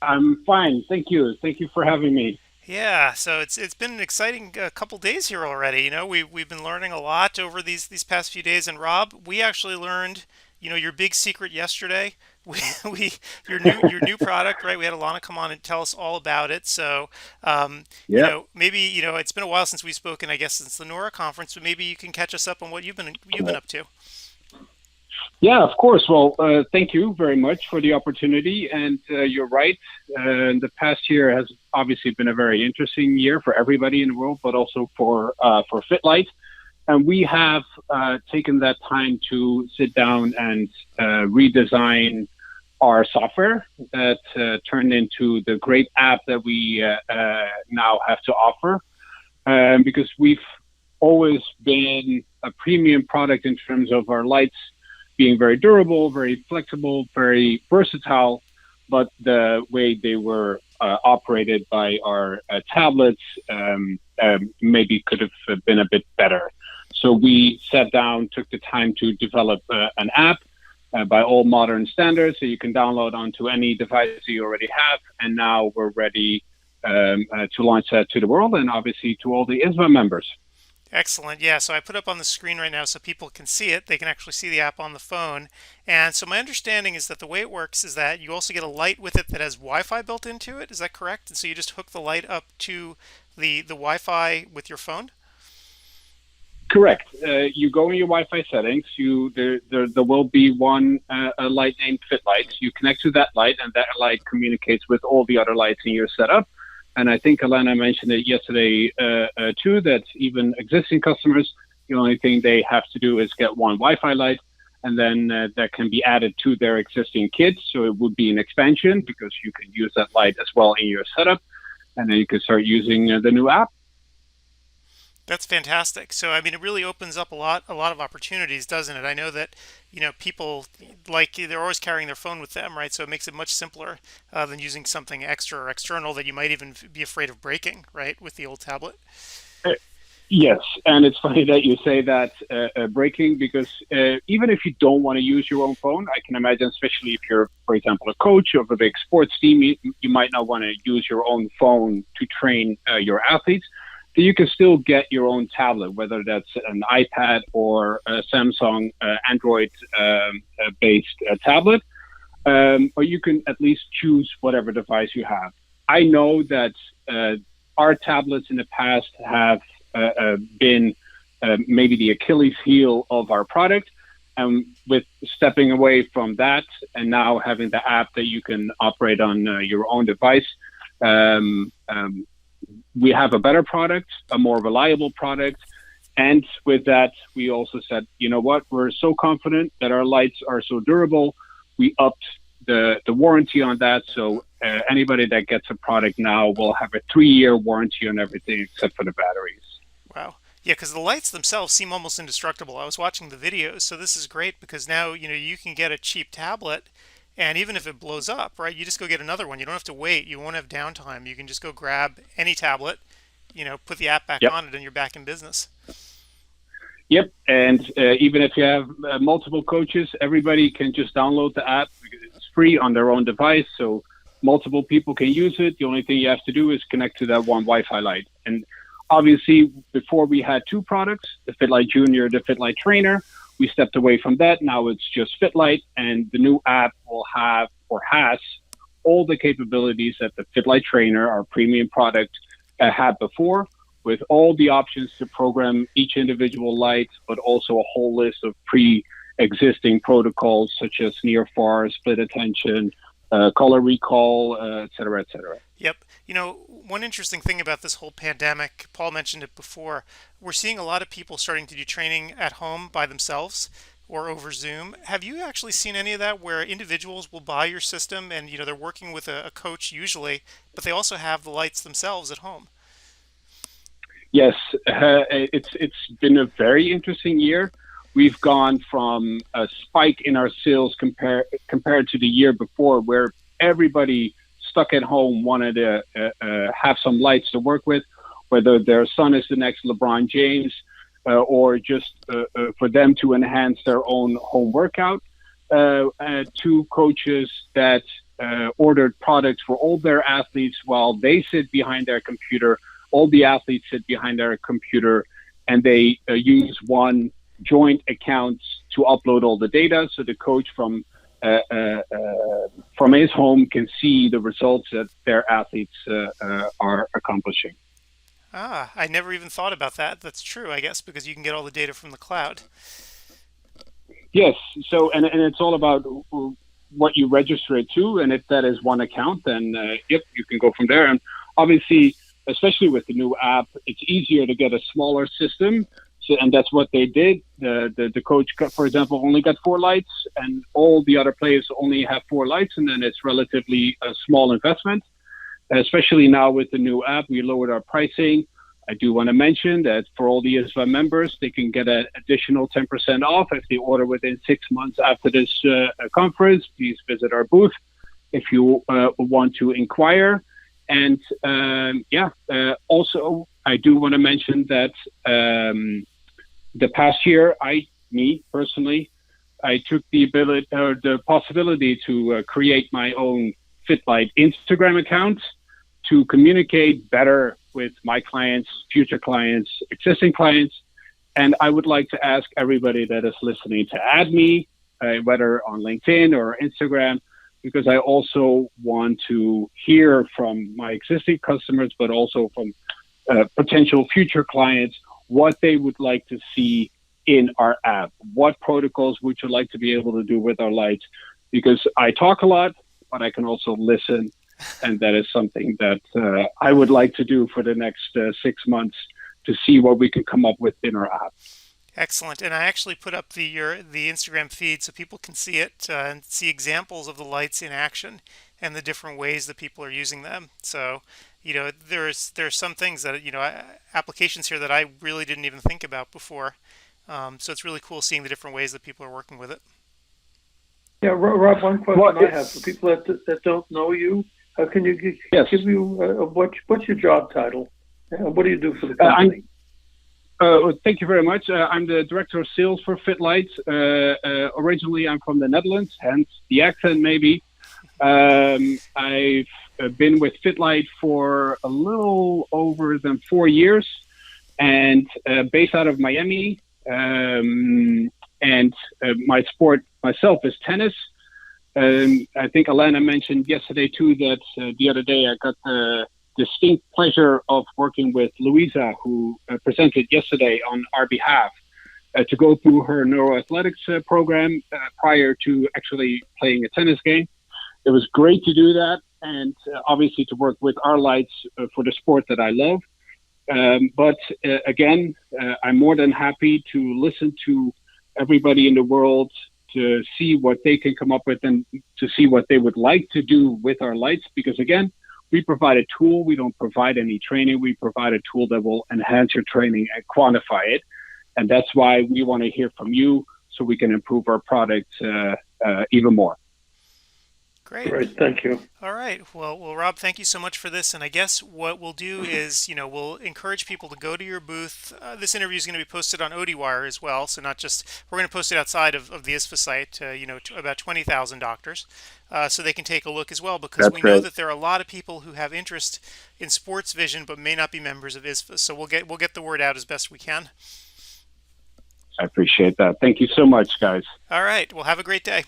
I'm fine. Thank you. Thank you for having me. Yeah, so it's been an exciting couple days here already. We've been learning a lot over these past few days. And Rob, we actually learned, your big secret yesterday. We your new product, right? We had Alana come on and tell us all about it. So, Yeah. maybe it's been a while since we've spoken. I guess since the Nora conference, but maybe you can catch us up on what you've been up to. Yeah, of course. Well, thank you very much for the opportunity. And you're right. The past year has obviously been a very interesting year for everybody in the world, but also for FitLight. And we have taken that time to sit down and redesign our software that turned into the great app that we now have to offer. Because we've always been a premium product in terms of our lights being very durable, very flexible, very versatile, but the way they were operated by our tablets maybe could have been a bit better. So we sat down, took the time to develop an app by all modern standards that you can download onto any device you already have. And now we're ready to launch that to the world and obviously to all the ISVA members. Excellent. Yeah, so I put up on the screen right now so people can see it. They can actually see the app on the phone. And so my understanding is that the way it works is that you also get a light with it that has Wi-Fi built into it. Is that correct? And so you just hook the light up to the Wi-Fi with your phone? Correct. You go in your Wi-Fi settings. There will be one a light named FitLight. You connect to that light, and that light communicates with all the other lights in your setup. And I think Alana mentioned it yesterday too. That even existing customers, the only thing they have to do is get one Wi-Fi light, and then that can be added to their existing kit. So it would be an expansion because you can use that light as well in your setup, and then you can start using the new app. That's fantastic. So I mean, it really opens up a lot of opportunities, doesn't it? I know that people like they're always carrying their phone with them, right? So it makes it much simpler than using something extra or external that you might even be afraid of breaking, right, with the old tablet. Yes, and it's funny that you say that breaking because even if you don't want to use your own phone, I can imagine, especially if you're, for example, a coach of a big sports team, you might not want to use your own phone to train your athletes. So you can still get your own tablet, whether that's an iPad or a Samsung Android based tablet, or you can at least choose whatever device you have. I know that our tablets in the past have been maybe the Achilles heel of our product. And with stepping away from that and now having the app that you can operate on your own device, um, um, we have a better product, a more reliable product. And with that, we also said, you know what, we're so confident that our lights are so durable. We upped the warranty on that. So anybody that gets a product now will have a 3-year warranty on everything except for the batteries. Wow. Yeah, because the lights themselves seem almost indestructible. I was watching the videos, so this is great because now you can get a cheap tablet, and even if it blows up, right, you just go get another one. You don't have to wait. You won't have downtime. You can just go grab any tablet, put the app back Yep. on it, and you're back in business. Yep. And even if you have multiple coaches, everybody can just download the app. It's free on their own device. So multiple people can use it. The only thing you have to do is connect to that one Wi-Fi light. And obviously, before we had two products, the FitLight Junior, the FitLight Trainer. We stepped away from that. Now it's just FitLight, and the new app will have or has all the capabilities that the FitLight Trainer, our premium product, had before, with all the options to program each individual light, but also a whole list of pre-existing protocols such as near far, split attention, color recall, et cetera, et cetera. Yep. One interesting thing about this whole pandemic, Paul mentioned it before, we're seeing a lot of people starting to do training at home by themselves or over Zoom. Have you actually seen any of that where individuals will buy your system and they're working with a coach usually, but they also have the lights themselves at home? Yes, it's been a very interesting year. We've gone from a spike in our sales compared to the year before, where everybody stuck at home wanted to have some lights to work with, whether their son is the next LeBron James, or just for them to enhance their own home workout. To coaches that ordered products for all their athletes while they sit behind their computer. All the athletes sit behind their computer, and they use one joint account to upload all the data. So the coach from his home can see the results that their athletes are accomplishing. I never even thought about that. That's true, I guess, because you can get all the data from the cloud. Yes. So, and it's all about what you register it to. And if that is one account, then yep, you can go from there. And obviously, especially with the new app, it's easier to get a smaller system. So, and that's what they did. The coach, for example, only got 4 lights, and all the other players only have 4 lights. And then it's relatively a small investment. Especially now with the new app, we lowered our pricing. I do want to mention that for all the ISVA members, they can get an additional 10% off if they order within 6 months after this conference. Please visit our booth if you want to inquire. And also, I do want to mention that the past year, me personally, I took the possibility to create my own FITLIGHT Instagram account to communicate better with my clients, future clients, existing clients. And I would like to ask everybody that is listening to add me, whether on LinkedIn or Instagram, because I also want to hear from my existing customers, but also from potential future clients, what they would like to see in our app. What protocols would you like to be able to do with our lights? Because I talk a lot, but I can also listen. And that is something that I would like to do for the next 6 months to see what we can come up with in our app. Excellent. And I actually put up the Instagram feed so people can see it and see examples of the lights in action and the different ways that people are using them. So, there's some things that, applications here that I really didn't even think about before. So it's really cool seeing the different ways that people are working with it. Yeah, Rob, one question I have for people that don't know you. Can you give you what's your job title? What do you do for the company? Thank you very much. I'm the director of sales for FITLIGHT. Originally, I'm from the Netherlands, hence the accent maybe. I've been with FITLIGHT for a little over than 4 years, and based out of Miami. And my sport myself is tennis. I think Alana mentioned yesterday too that the other day I got the distinct pleasure of working with Louisa, who presented yesterday on our behalf, to go through her neuroathletics program prior to actually playing a tennis game. It was great to do that, and obviously to work with our lights for the sport that I love. But again, I'm more than happy to listen to everybody in the world to see what they can come up with and to see what they would like to do with our lights. Because again, we provide a tool. We don't provide any training. We provide a tool that will enhance your training and quantify it. And that's why we want to hear from you so we can improve our product even more. Great. Thank you. All right. Well, Rob, thank you so much for this. And I guess what we'll do is, we'll encourage people to go to your booth. This interview is going to be posted on ODwire as well. So not just, we're going to post it outside of the ISVA site, to about 20,000 doctors, so they can take a look as well, because we know that there are a lot of people who have interest in sports vision, but may not be members of ISVA. So we'll get the word out as best we can. I appreciate that. Thank you so much, guys. All right. Well, have a great day.